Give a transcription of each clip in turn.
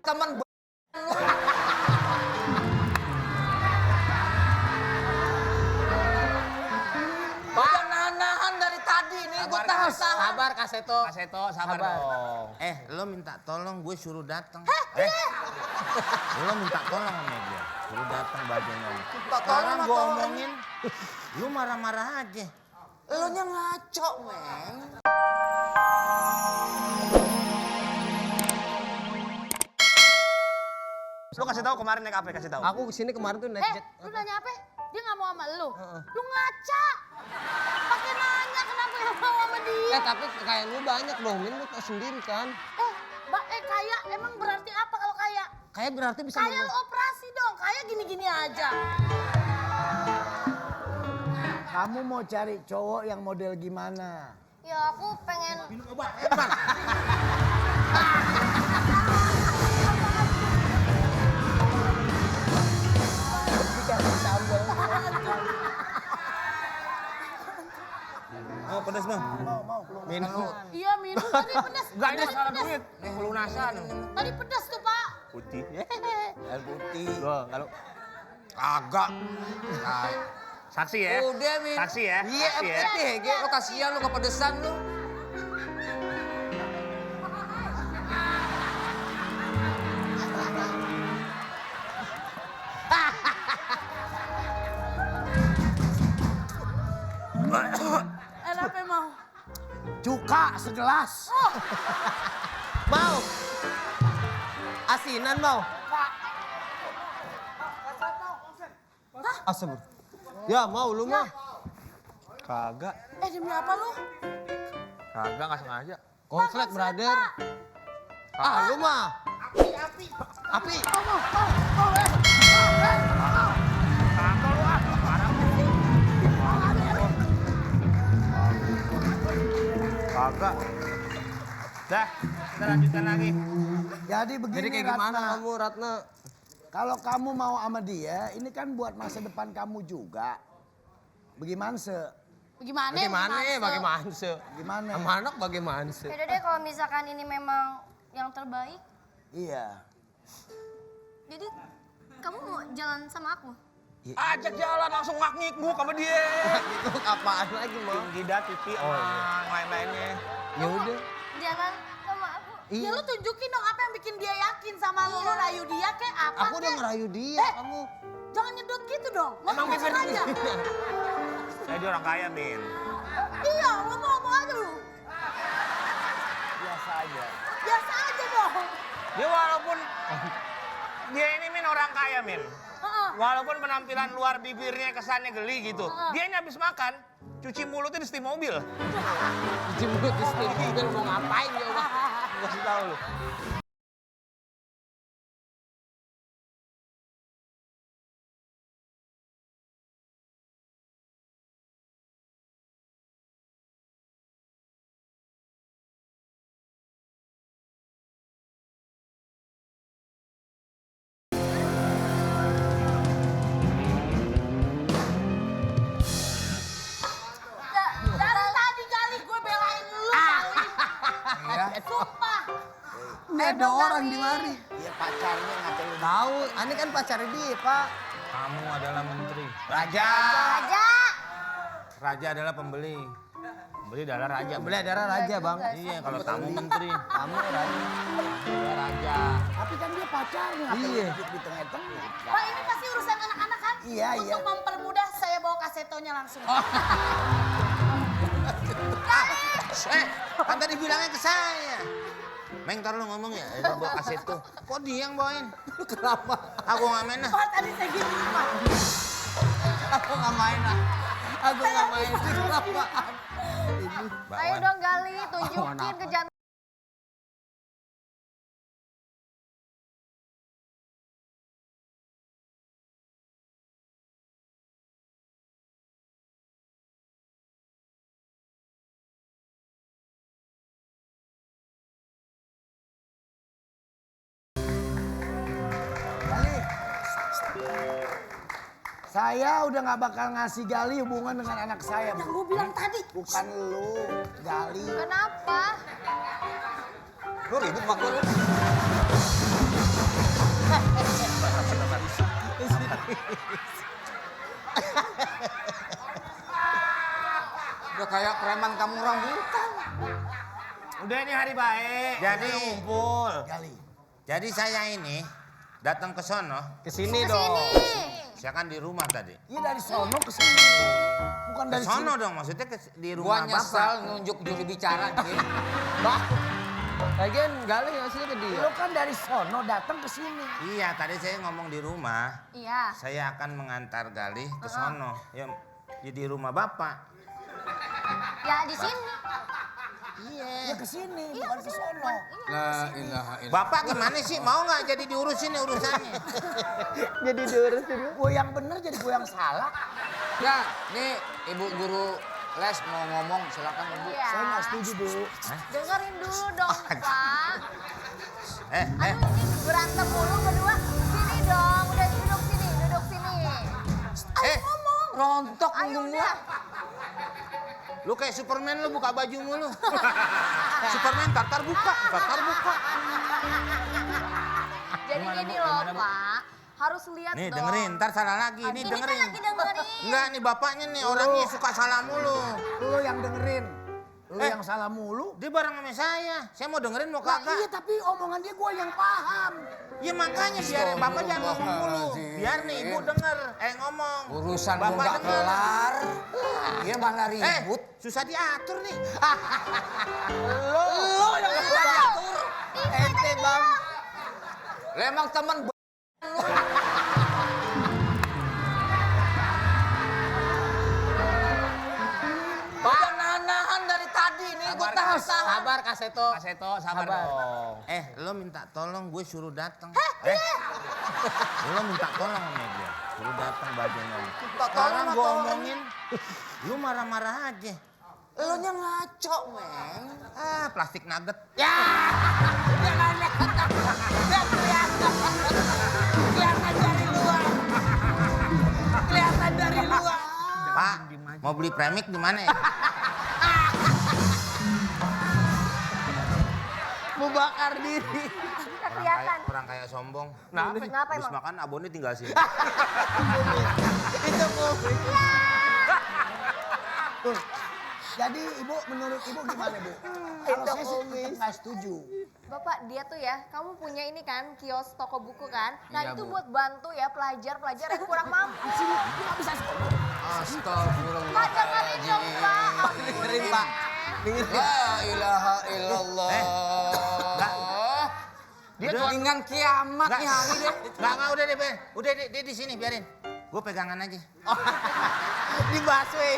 teman lu. Udah nahan dari tadi nih, gue tahan. Sabar Kaseto. Kaseto, sabar dong. Lo minta tolong gue suruh datang. Iya. Lo minta tolong sama dia. Suruh datang bagiannya. Tolong Sekarang sama gue tolong. omongin, lu marah-marah aja. Lu nya ngaco, Meng. Lu kasih tahu kemarin naik apa? Kasih tahu. Aku kesini kemarin tuh naik jet. Lu nanya apa? Dia nggak mau sama lu. Lu ngaca. Pakai nanya kenapa nggak mau sama dia. Tapi kayak lu banyak dong, Min, lu tau sendiri kan. Kaya emang berarti apa kalau kaya? Kayak berarti bisa Kaya lu operasi dong. Kaya gini-gini aja. Kamu mau cari cowok yang model gimana? Ya aku pengen. Oh pedas bang. minum. Iya minum tadi pedas. Enggak, ini Tadi salah pedas. duit. Pelunasan. Tadi pedas tuh Pak. Putih. Air putih. Loh, kalau Agak. saksi ya. Udah, Min. Saksi ya. Iya, Saksi ya. Ge. Lu kasihan lu kepedesan lu. Apa mau? Cuka segelas. Mau? Asinan mau? Asal. Ya mau lu mah. Kagak. Demi apa lu? Kagak nggak sengaja. Konslet brother. Lu mah. Api. Kagak lu ah. Parah lu. Kagak. Dah, kita lanjutkan lagi. Jadi begini Jadi kayak gimana Ratna. kamu Ratna? Kalau kamu mau sama dia, ini kan buat masa depan kamu juga. Bagaimana se? Bagaimana? Bagaimana se? Gimana? Sama anak bagaimana se? Yaudah deh kalau misalkan ini memang yang terbaik, Iya. jadi kamu mau jalan sama aku? Ajak jalan langsung ngak-ngikuk sama dia. Itu apaan lagi mau? Jidat, pipi, sama yang lain-lainnya. Ya udah. Jalan sama aku. Ya lu tunjukin dong apa yang bikin dia yakin sama lu. Lu rayu dia kek apa Aku udah kek. ngerayu dia, kamu. Jangan nyedot gitu dong. Emang Ngomong bibir aja. Saya dia orang kaya, Min. Iya ngomong aja lu. Biasa aja. Biasa aja dong. Dia walaupun dia ini Min orang kaya, Min. Walaupun penampilan luar bibirnya kesannya geli gitu. Dia ini habis makan, cuci mulutnya di setim mobil. Jemput di sini mobil mau ngapain ya Allah. Kasih tahu lu. Dari tadi kali gue belain lu kali. Iya. Sumpah. Ada orang di mari. Iya pacarnya ngatain lu. Tahu, ini kan pacarnya dia, Pak. Kamu adalah menteri. Raja. Aja. Raja adalah pembeli. Pembeli adalah raja. Beli adalah raja, Bang. Iya kalau tamu menteri. Kamu raja. Dia raja. Tapi kan dia pacarnya ngatain Iya. duduk di tengah-tengah. Pak ini pasti urusan anak-anak kan? Iya, iya. Untuk mempermudah saya bawa kasetonya langsung. Kan tadi bilangnya ke saya. Meng, ntar lu ngomong ya, bawa kaset tuh. Kok dia yang bawain? Kenapa? Aku nggak main lah. Pak tadi saya gini Pak. Aku nggak main lah. Aku nggak main. Kenapa? Ayo dong Gali, tunjukin kenapa? ke jantung. Saya udah nggak bakal ngasih Gali hubungan dengan anak saya. Yang gue bilang tadi. Bukan lu, Gali. Kenapa? Lu ribut sama gue lu. Udah kayak preman kamu rambutan. Udah ini hari baik. Jadi ngumpul. Gali. Jadi saya ini datang ke sono, Kesini Kesini. dong. saya kan di rumah tadi. Iya dari sono ke sini. Bukan Ke dari sono sini. dong, maksudnya di Gua rumah nyesel bapak. nunjuk juru bicara gitu. Lagian Gali ngasihnya ke dia. Lo kan dari sono datang ke sini. Iya, tadi saya ngomong di rumah, Iya. saya akan mengantar Galih ke sono. Ya, di rumah bapak. Ya di sini. Ya ke sini, bukan ke sono. La ilaha illallah. Bapak gimana sih? Mau nggak jadi diurusin nih urusannya? Jadi diurusin. Gue yang bener jadi gue yang salah. Ya, nih ibu guru les mau ngomong, silakan ibu. Iya. Saya nggak setuju, Bu. Dengerin dulu dong, Pak. Eh, Aduh, ini berantem mulu berdua. Sini dong, udah duduk sini, duduk sini. Ayo ngomong. Rontok Ayo punggungnya. udah. lu kayak Superman lu buka baju mulu. Superman tatar buka. Jadi gini loh, Pak. Harus lihat Nih dong. dengerin, ntar salah lagi. Nih Ini kan dengerin. lagi dengerin. Enggak, nih bapaknya nih orangnya suka salah mulu. Lo yang dengerin. Lo yang salah mulu. Dia bareng sama saya mau dengerin mau Lah, kagak. iya tapi omongan dia gue yang paham. Ya makanya biar bapak jangan ngomong mulu. Biar nih ibu denger, ngomong. Urusan gua Bapak nggak denger. kelar. Dia malah ribut. Susah diatur nih. Lo yang susah diatur. Ente bang. Lah emang temen Udah nahan dari tadi nih, gue tahan. Sabar Kaseto. Kaseto, sabar dong. Lo minta tolong gue suruh datang. Lo minta tolong sama dia. Suruh datang bagian ngomong. Sekarang gue omongin, lu marah-marah aja. Lo nya ngaco, Meng. Plastik nugget. Kelihatan dari luar. Pak, mau beli premik di mana ya? Mau bakar diri. Nggak kelihatan. Kurang kayak sombong. Kenapa Habis emang? makan abonnya tinggal sini. Itu movie. Jadi ibu, menurut ibu gimana bu? Kalau saya sih tetap nggak setuju. Bapak, dia tuh ya, kamu punya ini kan, kios toko buku kan? Nah Iya, itu Bu. buat bantu ya pelajar-pelajar yang kurang mampu. Astagfirullah. Pak, dengerin dong, Pak. Dengerin, Pak. La ilaha illallah. Dia Udah. dengan kiamat nih hari deh. Enggak, udah deh, Ben. Udah dia di sini biarin. Gue pegangan aja. Di busway.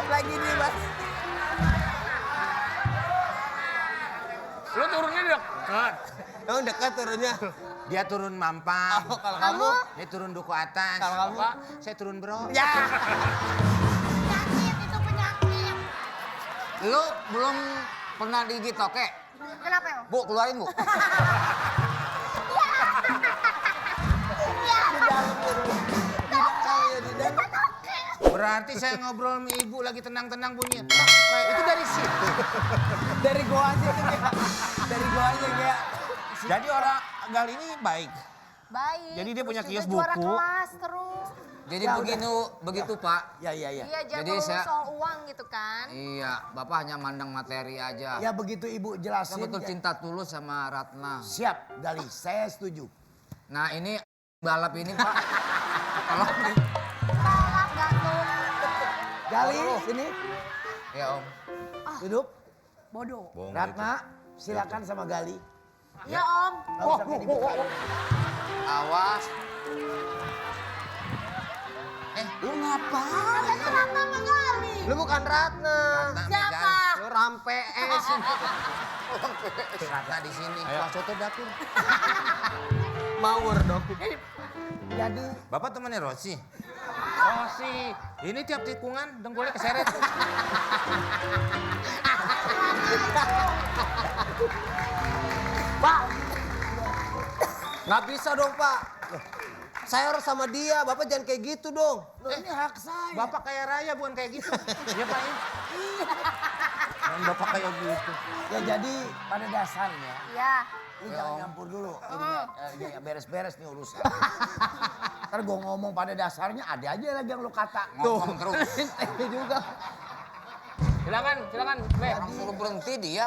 Lagi di bus. Lu turunnya dekat. Emang dekat turunnya. Dia turun mampang. Kalau kamu? Dia turun duku atas. Kalau kamu? Saya turun bro. Ya. Penyakit, itu penyakit. Lu belum pernah digigit toke? Kenapa emang? Bu, keluarin bu. Berarti saya ngobrol sama ibu lagi tenang-tenang bunyi. Kayak itu dari situ. Dari gua aja tuh kayak. Dari gua aja kayak. Jadi orang Gali ini baik. Baik. Jadi dia punya terus kios juga juara buku. kelas terus. Jadi begitu Pak. Ya ya ya. Iya, Jadi jago saya- soal uang gitu kan. Iya, Bapak hanya mandang materi aja. Ya begitu ibu Saya jelasin. betul ya. cinta tulus sama Ratna. Siap, Gali. Saya setuju. Nah ini balap ini Pak. Tolong nih. Balap gantung. Gali, sini. Ya Om. Duduk. Bodoh. Bohong Ratna, silakan sama Gali. Ya Om. Nggak usah kayak dibuka. Awas. Lu ngapain? Katanya Ratna mengali. Lu bukan Ratna. Siapa? Lu Rampees. Ratna di sini. Wah, soto dapur. Mawur dong. Jadi Bapak temannya Rosi. Rosi. Ini tiap tikungan dengkulnya keseret. Pak. Nggak bisa dong Pak. Saya harus sama dia. Bapak jangan kayak gitu dong. ini hak saya. Bapak kaya raya bukan kayak gitu. Iya Pak ya? Kan bapak kayak gitu. Ya jadi pada dasarnya, Iya. lu jangan nyampur dulu. Ya beres-beres nih urusan. Ntar gue ngomong pada dasarnya ada aja lagi yang lu kata. Ngomong terus. Ini juga. Silakan, Be. Orang suruh berhenti dia.